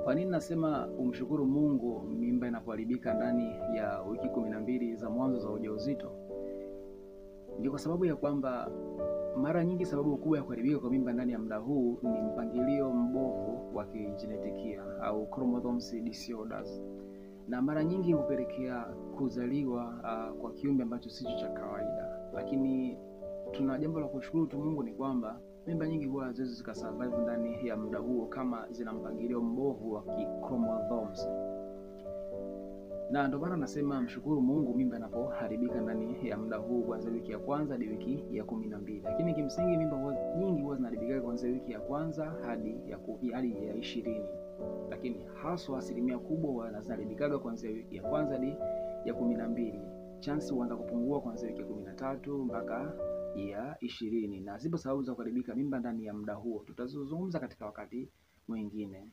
Kwa nini nasema umshukuru Mungu mimba inapoharibika ndani ya wiki 12 za mwanzo za ujauzito? Ni kwa sababu ya kwamba mara nyingi sababu kubwa ya kuharibika kwa mimba ndani ya muda huu ni mpangilio mbovu wa kijenetikia au chromosomes disorders, na mara nyingi hupelekea kuzaliwa kwa kiumbe ambacho sicho cha kawaida. Lakini tuna jambo la kushukuru tu Mungu ni kwamba mimba nyingi huwa haziwezi zikasurvive ndani ya muda huo kama zina mpangilio mbovu wa chromosomes. Na ndio maana nasema mshukuru Mungu mimba inapoharibika ndani ya muda huu kuanzia wiki ya kwanza hadi wiki ya 12. Lakini kimsingi mimba nyingi huwa zinaharibika kuanzia wiki ya kwanza hadi ya 20. Lakini haswa asilimia kubwa huwa zinaharibika kuanzia wiki ya kwanza hadi ya 12. Chance huanza kupungua kuanzia wiki ya 13 mpaka ya 20, na zipo sababu za kuharibika mimba ndani ya muda huo tutazozungumza katika wakati mwingine.